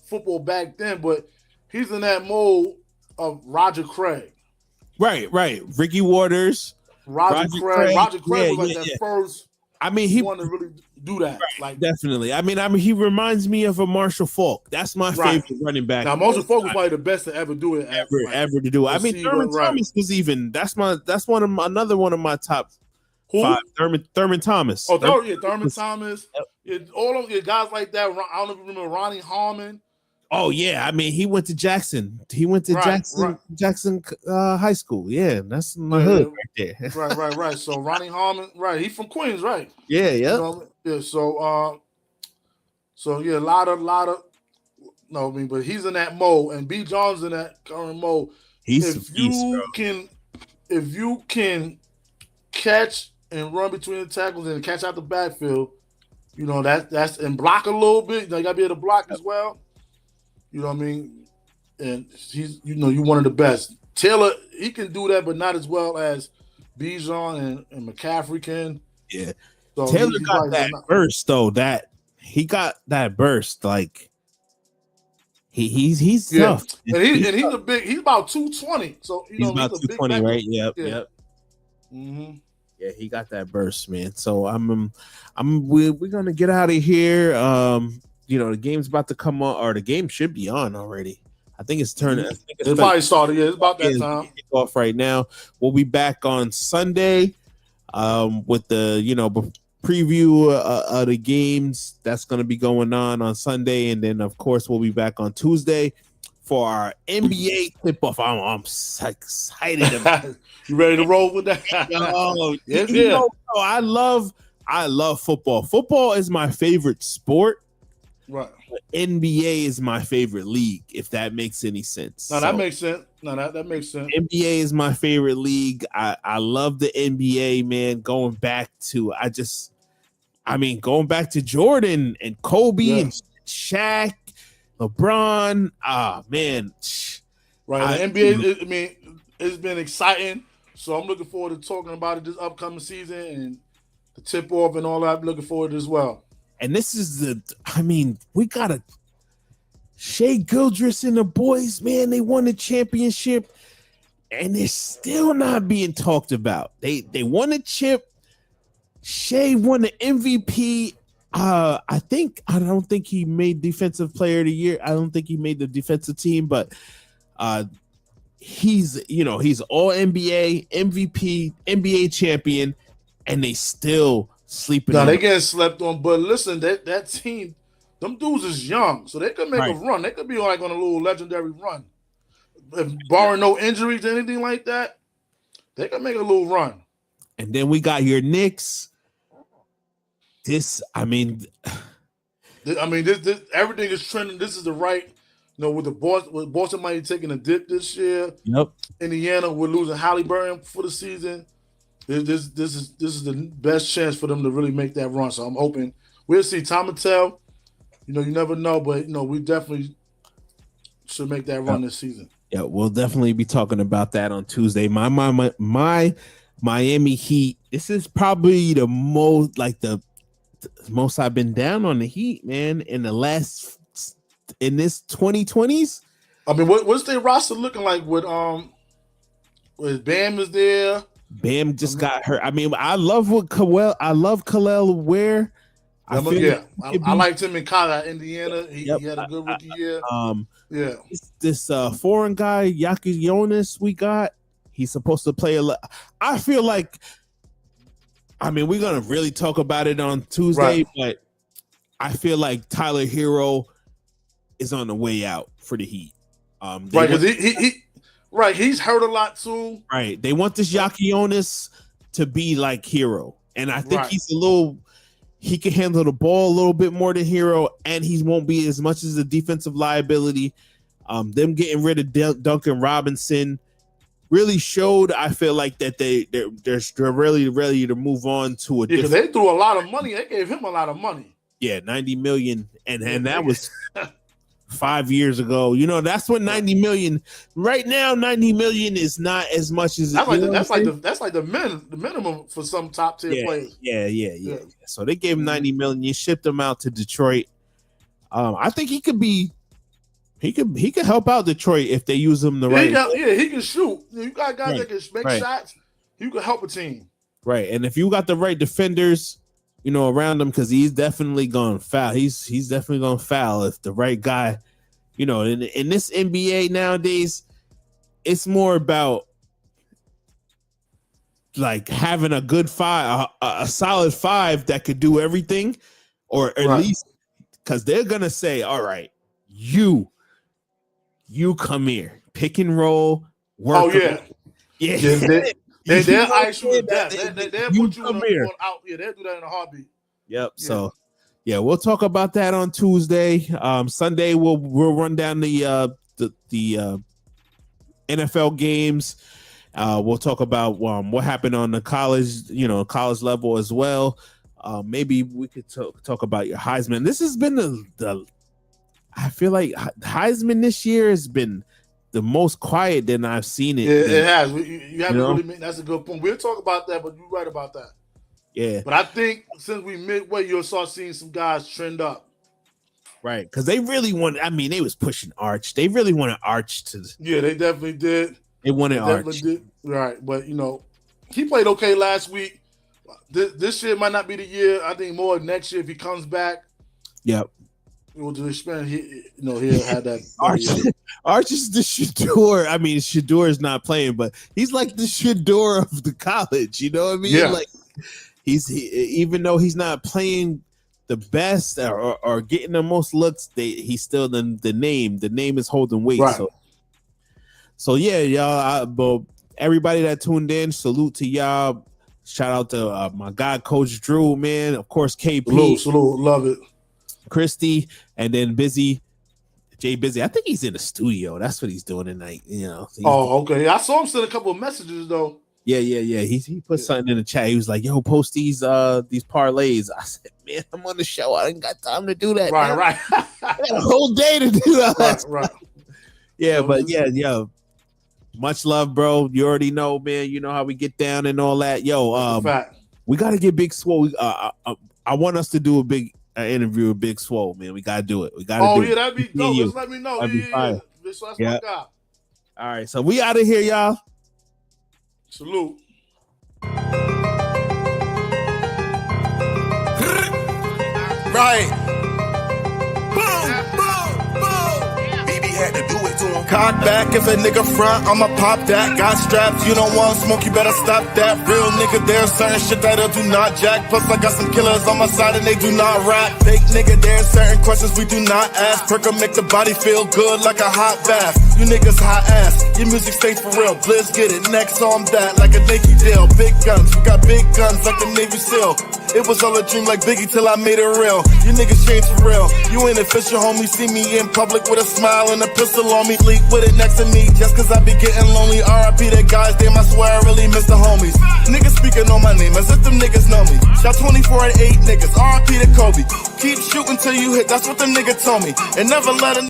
football back then, but he's in that mode of Roger Craig. Right. Ricky Waters. Roger Craig was like that first. I mean, he wanted to really do that. Like definitely. I mean, he reminds me of a Marshall Faulk. That's my favorite running back. Now, Marshall Faulk was probably the best to ever do it. Ever to do it. I mean, Thurman Thomas was even. That's another one of my top. Who? 5. Thurman Thomas. Oh, Thurman Thomas. Yeah, all of guys like that. I don't know if you remember Ronnie Harmon. Oh yeah, I mean he went to Jackson. He went to Jackson High School. Yeah, that's my hood right there. Right. So Ronnie Harmon, right? He's from Queens, right? Yeah. Yeah. So a lot of. No, I mean, but he's in that mode, and B. John's in that current mode. If you can catch and run between the tackles and catch out the backfield, that's and block a little bit. You gotta be able to block as well. You know what I mean? And he's, you're one of the best. Taylor, he can do that, but not as well as Bijan and McCaffrey can. Yeah. So Taylor got that burst, though. That he got that burst. Like he's Yeah, tough. and he's a big. He's about 220. So He's about he's a big 220, back. right? Yep, Yeah. yep. Mm-hmm. Yeah, he got that burst, man. So we're gonna get out of here. The game's about to come on, or the game should be on already. I think it's turning. I think It's probably started. Yeah, it's about that time. Off right now. We'll be back on Sunday, with the preview of the games that's gonna be going on Sunday, and then of course we'll be back on Tuesday for our NBA tip-off. I'm excited about it. You ready to roll with that? I love football. Football is my favorite sport. Right. NBA is my favorite league, if that makes any sense. No, that makes sense. No, that makes sense. NBA is my favorite league. I love the NBA, man. Going back to Jordan and Kobe and Shaq, LeBron. Man. Right. The NBA, it's been exciting. So I'm looking forward to talking about it this upcoming season and the tip off and all that. I'm looking forward to it as well. And this is we got Shea Gildress and the boys, man. They won the championship and they're still not being talked about. They won a chip. Shea won the MVP. I don't think he made defensive player of the year. I don't think he made the defensive team, but he's all NBA, MVP, NBA champion, and they still sleeping. No, they getting slept on. But listen, that team, them dudes is young, so they could make a run. They could be like on a little legendary run. If barring no injuries or anything like that, they could make a little run. And then we got your Knicks. This everything is trending. This is the right, with Boston might be taking a dip this year. Yep. Indiana, we're losing Halliburton for the season. This is the best chance for them to really make that run. So I'm hoping we'll see. Time will tell. You never know, but we definitely should make that run this season. Yeah, we'll definitely be talking about that on Tuesday. My Miami Heat. This is probably the most most I've been down on the Heat, man, in this 2020s. What's their roster looking like with Bam is there? Bam just got hurt. I love Khalil Ware. I liked him in college at Indiana. He had a good rookie year. This foreign guy, Yaki Jonas, we got. He's supposed to play a lot. I feel like, we're gonna really talk about it on Tuesday, but I feel like Tyler Hero is on the way out for the Heat. Because he's hurt a lot too. Right, they want this Yaki Jonas to be like Hero, and I think he can handle the ball a little bit more than Hero, and he won't be as much as a defensive liability. Them getting rid of Duncan Robinson really showed, I feel like, that they're really ready to move on to a different. They threw a lot of money. They gave him a lot of money. Yeah, $90 million, and that was 5 years ago. That's when $90 million. Right now, $90 million is not as much as that's like the minimum for some top tier players. Yeah. So they gave him $90 million. You shipped him out to Detroit. I think he could be. He could help out Detroit if they use him right. He can shoot. You got guys that can make shots. You can help a team. Right, and if you got the right defenders, around him, because he's definitely going to foul. He's definitely going to foul if the right guy. In this NBA nowadays, it's more about like having a good five, a solid five that could do everything, or at least because they're gonna say, all right, you come here, pick and roll, work. Oh yeah. They'll ice you to death. They'll put you out. Yeah, they'll do that in a heartbeat. Yep. Yeah. So, we'll talk about that on Tuesday. Sunday we'll run down the NFL games. We'll talk about what happened on the college level as well. Maybe we could talk about your Heisman. This has been I feel like Heisman this year has been the most quiet than I've seen it. Yeah, it has. You haven't really. That's a good point. We'll talk about that, but you're right about that. Yeah. But I think since we midway, you'll start seeing some guys trend up. Right. Because they really wanted, I mean, they was pushing Arch. They really wanted Arch to. Yeah, they definitely did. They wanted Arch. Definitely did. Right. But, you know, he played okay last week. This year might not be the year. I think more next year if he comes back. Yep. We'll just expand. He'll have that. Arch is the Shador. I mean, Shador is not playing, but he's like the Shador of the college. You know what I mean? Yeah. Like even though he's not playing the best or getting the most looks, he's still the name. The name is holding weight. Right. So yeah, y'all. But everybody that tuned in, salute to y'all. Shout out to my guy, Coach Drew, man. Of course, KP. Salute, love it. Christy, and then Jay Busy. I think he's in the studio. That's what he's doing tonight. You know. Okay. I saw him send a couple of messages though. Yeah. He put something in the chat. He was like, "Yo, post these parlays." I said, "Man, I'm on the show. I ain't got time to do that. Right. I got a whole day to do that." Right. Yeah, but yeah. Much love, bro. You already know, man. You know how we get down and all that. Yo, we gotta get Big Swole. I want us to do a big interview with Big Swole, man. We gotta do it. That'd be dope. Just let me know. That'd be fire. That's my guy. All right, so we out of here, y'all. Salute. Right. Boom, boom, boom. BB had to do it to him. Cock back if a nigga front, I'ma pop that. Got straps, you don't want smoke, you better stop that. Real nigga, there's certain shit that I do not jack. Plus I got some killers on my side and they do not rap. Fake nigga, there's certain questions we do not ask. Perk make the body feel good like a hot bath. You niggas hot ass, your music stays for real. Blizz get it, next on that like a Nike deal. Big guns, we got big guns like the Navy SEAL. It was all a dream like Biggie till I made it real. You niggas changed for real. You ain't official, homie. See me in public with a smile and a pistol on me. Sleep with it next to me just cause I be getting lonely. RIP that guy's damn, I swear I really miss the homies. Niggas speaking on my name as if them niggas know me. Shot 24 at 8 niggas. RIP to Kobe. Keep shooting till you hit, that's what the nigga told me. And never let a